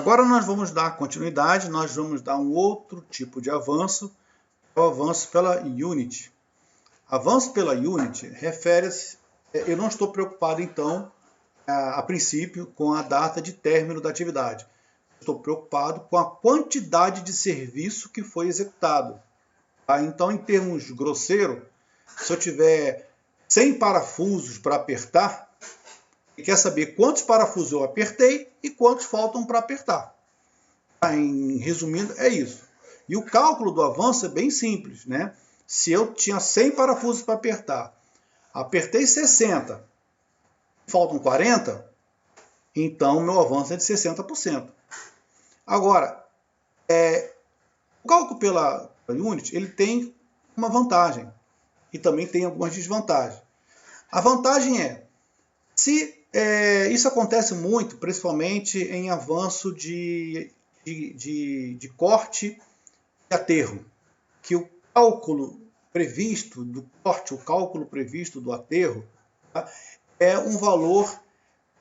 Agora nós vamos dar continuidade, nós vamos dar um outro tipo de avanço, o avanço pela Unity. Avanço pela Unity refere-se, eu não estou preocupado então, a princípio, com a data de término da atividade. Estou preocupado com a quantidade de serviço que foi executado. Tá? Então, em termos grosseiros, se eu tiver 100 parafusos para apertar, quer saber quantos parafusos eu apertei e quantos faltam para apertar. Tá? Resumindo, é isso. E o cálculo do avanço é bem simples, né? Se eu tinha 100 parafusos para apertar, apertei 60, faltam 40, então meu avanço é de 60%. Agora, o cálculo pela Unity, ele tem uma vantagem e também tem algumas desvantagens. A vantagem se isso acontece muito, principalmente em avanço de corte e aterro, que o cálculo previsto do corte, o cálculo previsto do aterro, tá, é um valor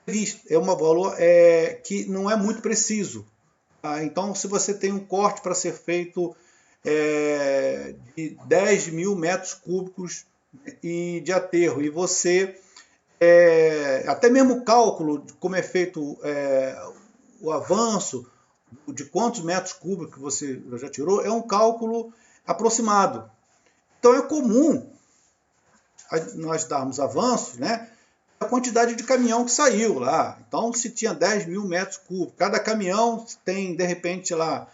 previsto, é um valor que não é muito preciso. Tá? Então, se você tem um corte para ser feito de 10 mil metros cúbicos de aterro, e você, até mesmo o cálculo de como é feito o avanço, de quantos metros cúbicos você já tirou, é um cálculo aproximado. Então é comum nós darmos avanços, né, a quantidade de caminhão que saiu lá. Então, se tinha 10 mil metros cúbicos, cada caminhão tem, de repente, lá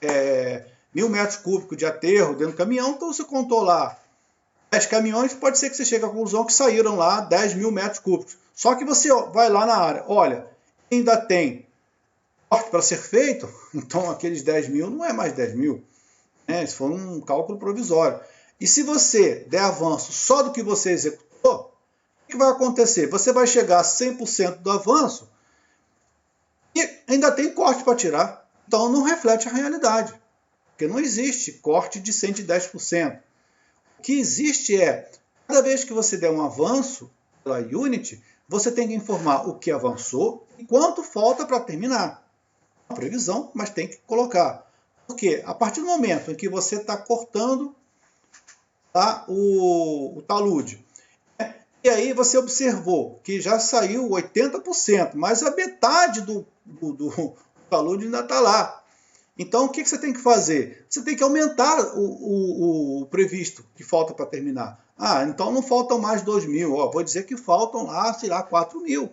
1.000 metros cúbicos de aterro dentro do caminhão, então você contou lá 10 caminhões, pode ser que você chegue à conclusão que saíram lá 10 mil metros cúbicos. Só que você vai lá na área, olha, ainda tem corte para ser feito, então aqueles 10 mil não é mais 10 mil. Né? Isso foi um cálculo provisório. E se você der avanço só do que você executou, o que vai acontecer? Você vai chegar a 100% do avanço e ainda tem corte para tirar. Então não reflete a realidade, porque não existe corte de 110%. O que existe cada vez que você der um avanço pela Unity, você tem que informar o que avançou e quanto falta para terminar. Uma previsão, mas tem que colocar. Porque a partir do momento em que você está cortando o talude, e aí você observou que já saiu 80%, mas a metade do talude ainda está lá. Então, o que você tem que fazer? Você tem que aumentar o previsto que falta para terminar. Então não faltam mais 2 mil. Vou dizer que faltam lá, sei lá, 4 mil.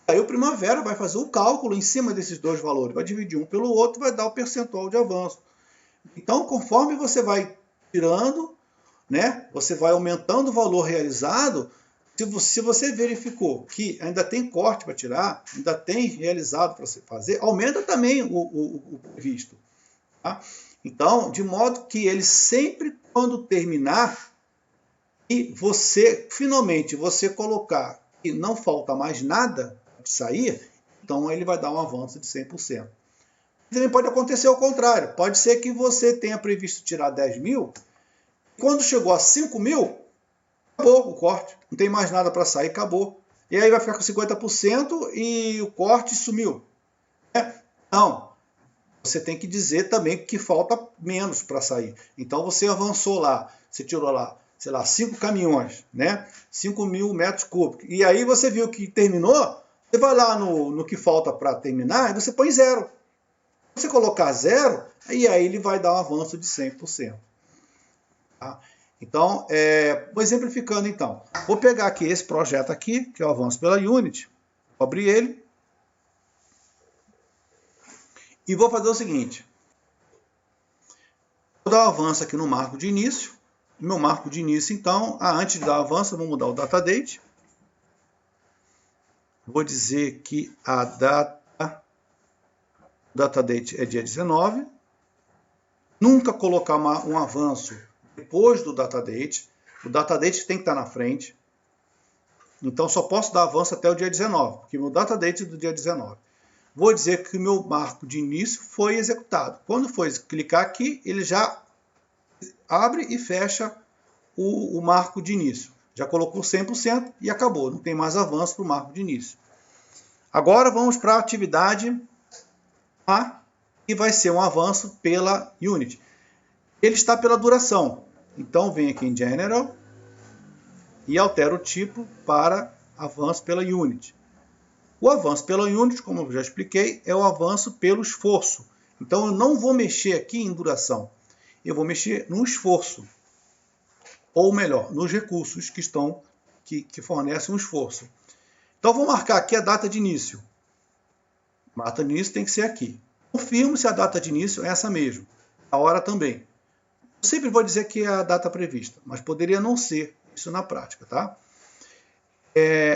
Aí o Primavera vai fazer o cálculo em cima desses dois valores. Vai dividir um pelo outro e vai dar o percentual de avanço. Então, conforme você vai tirando, né, você vai aumentando o valor realizado. Se você verificou que ainda tem corte para tirar, ainda tem realizado para se fazer, aumenta também o previsto. Tá? Então, de modo que ele sempre, quando terminar, e você, finalmente, você colocar que não falta mais nada para sair, então ele vai dar um avanço de 100%. Também pode acontecer o contrário. Pode ser que você tenha previsto tirar 10 mil, quando chegou a 5 mil, acabou o corte, não tem mais nada para sair, acabou. E aí vai ficar com 50% e o corte sumiu. Não, você tem que dizer também que falta menos para sair. Então você avançou lá, você tirou lá, sei lá, 5 caminhões, né? 5 mil metros cúbicos. E aí você viu que terminou, você vai lá no que falta para terminar e você põe 0. Se você colocar 0, e aí ele vai dar um avanço de 100%. Tá? Então, vou exemplificando então. Vou pegar aqui esse projeto aqui, que é o avanço pela Unity, vou abrir ele, e vou fazer o seguinte. Vou dar um avanço aqui no marco de início. Meu marco de início, então, antes de dar o avanço, vou mudar o data date. Vou dizer que a data date é dia 19. Nunca colocar um avanço depois do data date. O data date tem que estar na frente. Então, só posso dar avanço até o dia 19, porque meu data date é do dia 19. Vou dizer que o meu marco de início foi executado. Quando for clicar aqui, ele já abre e fecha o marco de início. Já colocou 100% e acabou. Não tem mais avanço para o marco de início. Agora vamos para a atividade A e vai ser um avanço pela unit. Ele está pela duração. Então, vem aqui em General e altero o tipo para avanço pela unit. O avanço pela unit, como eu já expliquei, é o avanço pelo esforço. Então, eu não vou mexer aqui em duração. Eu vou mexer no esforço. Ou melhor, nos recursos que fornecem um esforço. Então, vou marcar aqui a data de início. A data de início tem que ser aqui. Confirmo se a data de início é essa mesmo. A hora também. Eu sempre vou dizer que é a data prevista, mas poderia não ser isso na prática, tá?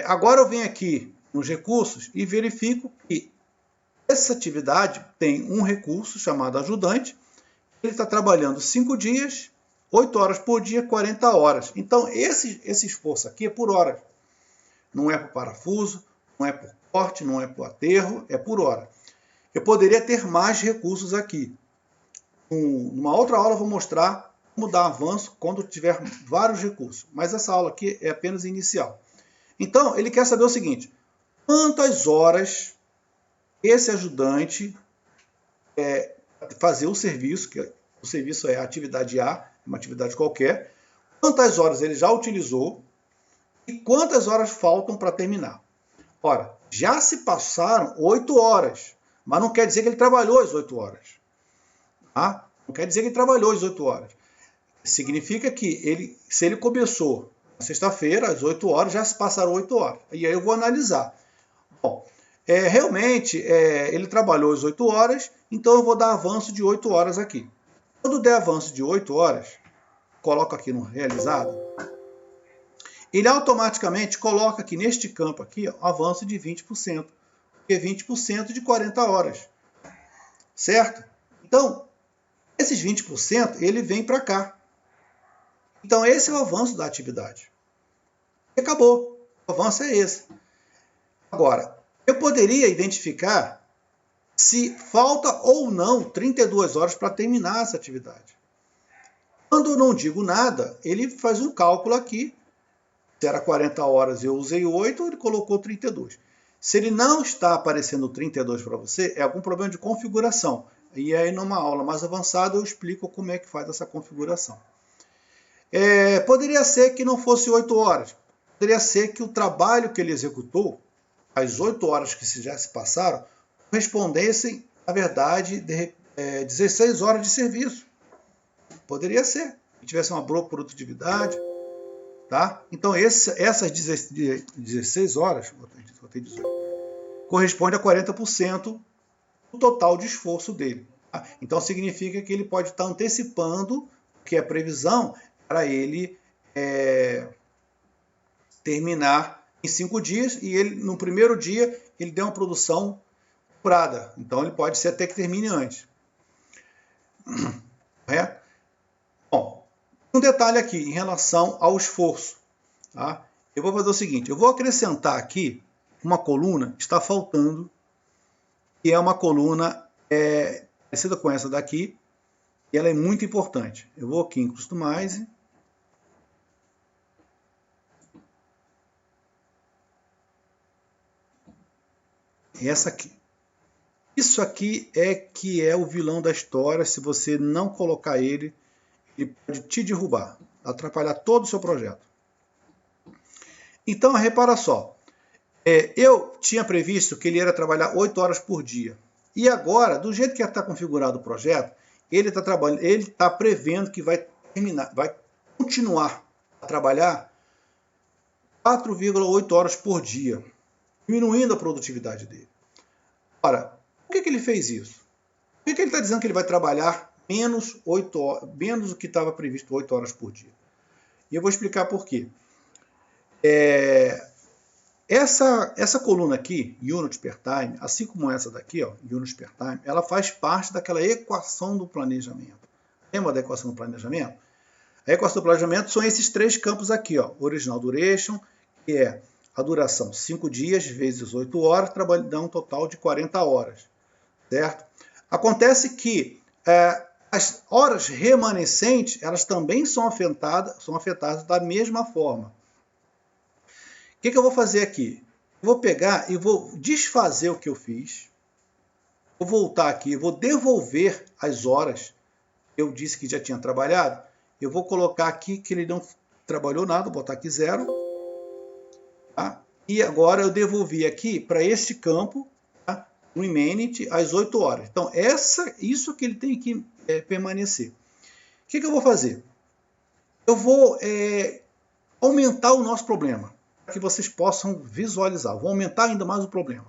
Agora eu venho aqui nos recursos e verifico que essa atividade tem um recurso chamado ajudante. Ele está trabalhando 5 dias, 8 horas por dia, 40 horas. Então, esse esforço aqui é por hora. Não é por parafuso, não é por corte, não é por aterro, é por hora. Eu poderia ter mais recursos aqui. Numa outra aula eu vou mostrar como dar avanço quando tiver vários recursos. Mas essa aula aqui é apenas inicial. Então, ele quer saber o seguinte: quantas horas esse ajudante fazer o serviço, que o serviço é a atividade A, uma atividade qualquer, quantas horas ele já utilizou e quantas horas faltam para terminar. Ora, já se passaram 8 horas, mas não quer dizer que ele trabalhou as 8 horas. Tá? Não quer dizer que ele trabalhou as 8 horas. Significa que se ele começou na sexta-feira, às 8 horas, já se passaram 8 horas. E aí eu vou analisar. Bom, realmente ele trabalhou as 8 horas, então eu vou dar avanço de 8 horas aqui. Quando der avanço de 8 horas, coloco aqui no realizado, ele automaticamente coloca aqui neste campo aqui, ó, avanço de 20%, que é 20% de 40 horas. Certo? Então, esses 20% ele vem para cá. Então, esse é o avanço da atividade. E acabou. O avanço é esse. Agora, eu poderia identificar se falta ou não 32 horas para terminar essa atividade. Quando eu não digo nada, ele faz um cálculo aqui. Se era 40 horas e eu usei 8, ele colocou 32. Se ele não está aparecendo 32 para você, é algum problema de configuração. E aí, numa aula mais avançada, eu explico como é que faz essa configuração. Poderia ser que não fosse 8 horas. Poderia ser que o trabalho que ele executou, as 8 horas que já se passaram, correspondessem, na verdade, 16 horas de serviço. Poderia ser. Que tivesse uma boa produtividade. Tá? Então, essas 16 horas, botei 18, corresponde a 40% do total de esforço dele. Tá? Então, significa que ele pode estar antecipando, que a previsão para ele terminar em 5 dias, e ele, no primeiro dia, ele deu uma produção dobrada. Então, ele pode ser até que termine antes. Correto? Bom, um detalhe aqui em relação ao esforço. Tá? Eu vou fazer o seguinte, eu vou acrescentar aqui uma coluna que está faltando, que é uma coluna parecida com essa daqui, e ela é muito importante. Eu vou aqui em Customize. Essa aqui. Isso aqui que é o vilão da história. Se você não colocar ele pode te derrubar, atrapalhar todo o seu projeto. Então, repara só. Eu tinha previsto que ele ia trabalhar 8 horas por dia. E agora, do jeito que está configurado o projeto, ele está prevendo que vai continuar a trabalhar 4,8 horas por dia, diminuindo a produtividade dele. Ora, por que ele fez isso? Por que ele está dizendo que ele vai trabalhar menos do que estava previsto 8 horas por dia? E eu vou explicar por quê. Essa coluna aqui, Unit per Time, assim como essa daqui, ó, Unit per Time, ela faz parte daquela equação do planejamento. Lembra da equação do planejamento? A equação do planejamento são esses 3 campos aqui, ó, Original Duration, que é a duração 5 dias vezes 8 horas, dá um total de 40 horas. Certo? Acontece que as horas remanescentes, elas também são afetadas da mesma forma. O que eu vou fazer aqui? Eu vou pegar e vou desfazer o que eu fiz, vou voltar aqui, vou devolver as horas. Eu disse que já tinha trabalhado. Eu vou colocar aqui que ele não trabalhou nada, vou botar aqui 0. Tá? E agora eu devolvi aqui para este campo, tá? Remaining, às 8 horas. Então, isso que ele tem que permanecer. O que eu vou fazer? Eu vou aumentar o nosso problema, para que vocês possam visualizar. Vou aumentar ainda mais o problema.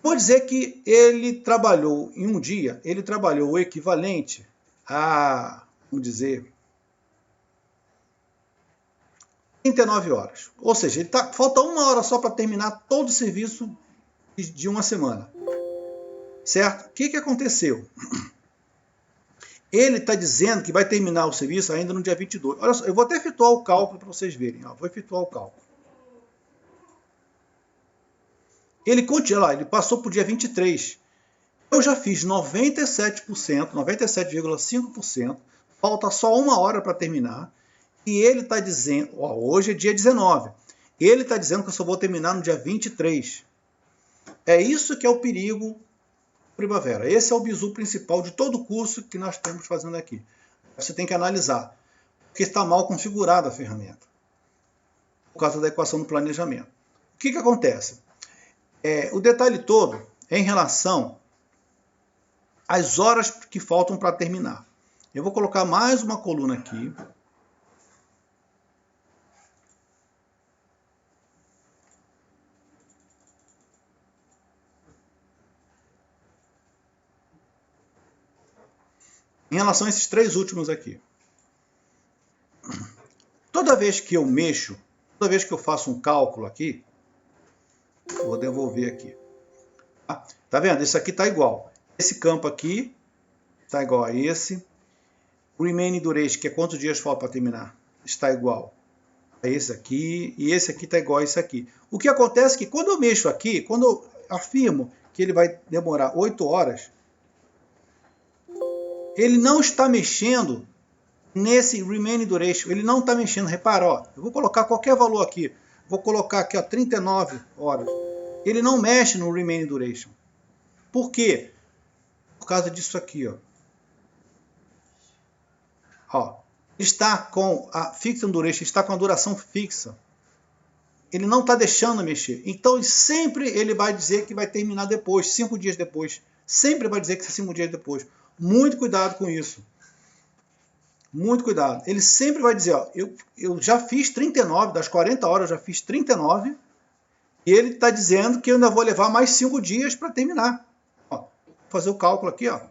Vou dizer que ele trabalhou, em um dia, ele trabalhou o equivalente a, vamos dizer, 39 horas. Ou seja, falta 1 hora só para terminar todo o serviço de uma semana. Certo? O que aconteceu? Ele está dizendo que vai terminar o serviço ainda no dia 22. Olha só, eu vou até efetuar o cálculo para vocês verem. Ó, vou efetuar o cálculo. Ele continua lá, ele passou para o dia 23. Eu já fiz 97%, 97,5%. Falta só 1 hora para terminar. E ele está dizendo, ó, hoje é dia 19. Ele está dizendo que eu só vou terminar no dia 23. É isso que é o perigo primavera. Esse é o bizu principal de todo o curso que nós estamos fazendo aqui. Você tem que analisar, porque está mal configurada a ferramenta, por causa da equação do planejamento. O que acontece? O detalhe todo é em relação às horas que faltam para terminar. Eu vou colocar mais uma coluna aqui. Em relação a esses 3 últimos aqui. Toda vez que eu mexo, toda vez que eu faço um cálculo aqui, vou devolver aqui. Tá vendo? Isso aqui está igual. Esse campo aqui está igual a esse. O remaining duration, que é quantos dias falta para terminar, está igual a esse aqui. E esse aqui está igual a esse aqui. O que acontece é que quando eu mexo aqui, quando eu afirmo que ele vai demorar 8 horas, ele não está mexendo nesse remaining duration. Ele não está mexendo. Repara, ó, eu vou colocar qualquer valor aqui. Vou colocar aqui, ó, 39 horas. Ele não mexe no remaining duration. Por quê? Por causa disso aqui, ó. Ó, está com a fixed duration, está com a duração fixa. Ele não está deixando mexer. Então, sempre ele vai dizer que vai terminar depois, 5 dias depois. Sempre vai dizer que é 5 dias depois. Muito cuidado com isso. Muito cuidado. Ele sempre vai dizer, ó, eu já fiz 39, das 40 horas eu já fiz 39, e ele está dizendo que eu ainda vou levar mais 5 dias para terminar. Ó, vou fazer o cálculo aqui, ó.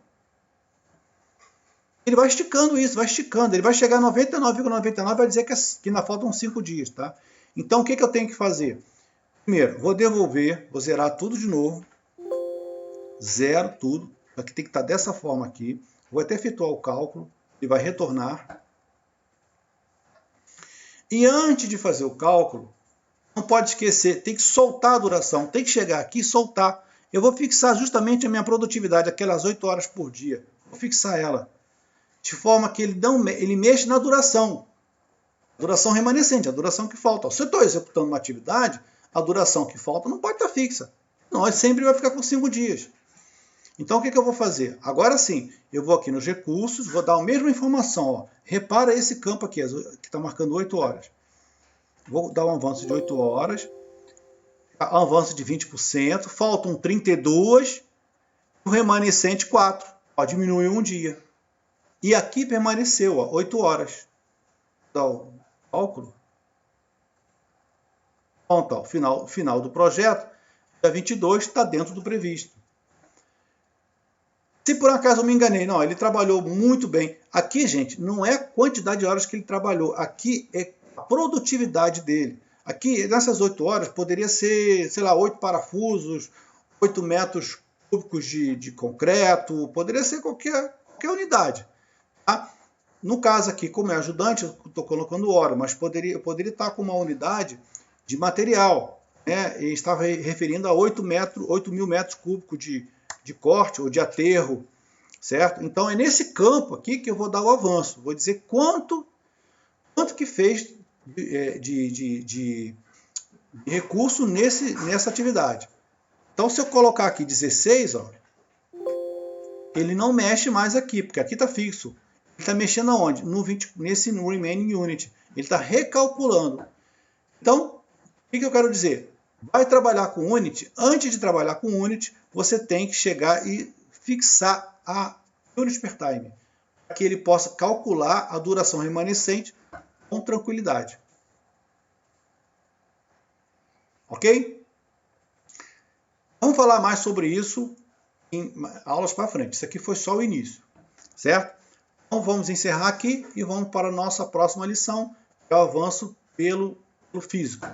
Ele vai esticando isso, vai esticando. Ele vai chegar a 99,99 e vai dizer que ainda faltam 5 dias, tá? Então, o que eu tenho que fazer? Primeiro, vou devolver, vou zerar tudo de novo. Zero tudo. Aqui tem que estar dessa forma aqui. Vou até efetuar o cálculo. Ele vai retornar. E antes de fazer o cálculo, não pode esquecer, tem que soltar a duração. Tem que chegar aqui e soltar. Eu vou fixar justamente a minha produtividade, aquelas 8 horas por dia. Vou fixar ela. De forma que ele mexe na duração. Duração remanescente, a duração que falta. Se eu estou executando uma atividade, a duração que falta não pode estar fixa. Não, ele sempre vai ficar com 5 dias. Então, o que eu vou fazer? Agora sim, eu vou aqui nos recursos, vou dar a mesma informação. Ó. Repara esse campo aqui, que está marcando 8 horas. Vou dar um avanço de 8 horas, avanço de 20%, faltam 32, o remanescente 4. Ó, diminuiu um dia. E aqui permaneceu, ó, 8 horas. Dá o cálculo. Pronto, ó, final do projeto, dia 22, está dentro do previsto. Se por acaso eu me enganei, não, ele trabalhou muito bem. Aqui, gente, não é a quantidade de horas que ele trabalhou. Aqui é a produtividade dele. Aqui, nessas 8 horas, poderia ser, sei lá, 8 parafusos, 8 metros cúbicos de concreto, poderia ser qualquer unidade. Tá? No caso aqui, como é ajudante, eu estou colocando hora, mas eu poderia estar com uma unidade de material, né? E estava referindo a 8 mil metros cúbicos de corte ou de aterro, certo? Então é nesse campo aqui que eu vou dar o avanço. Vou dizer quanto que fez de recurso nessa atividade. Então, se eu colocar aqui 16, ó, ele não mexe mais aqui, porque aqui está fixo. Ele está mexendo aonde? Nesse remaining unit. Ele está recalculando. Então, o que eu quero dizer? Vai trabalhar com unit. Antes de trabalhar com unit, você tem que chegar e fixar a unit per time, para que ele possa calcular a duração remanescente com tranquilidade. Ok? Vamos falar mais sobre isso em aulas para frente. Isso aqui foi só o início, certo? Então vamos encerrar aqui e vamos para a nossa próxima lição, que é o avanço pelo físico.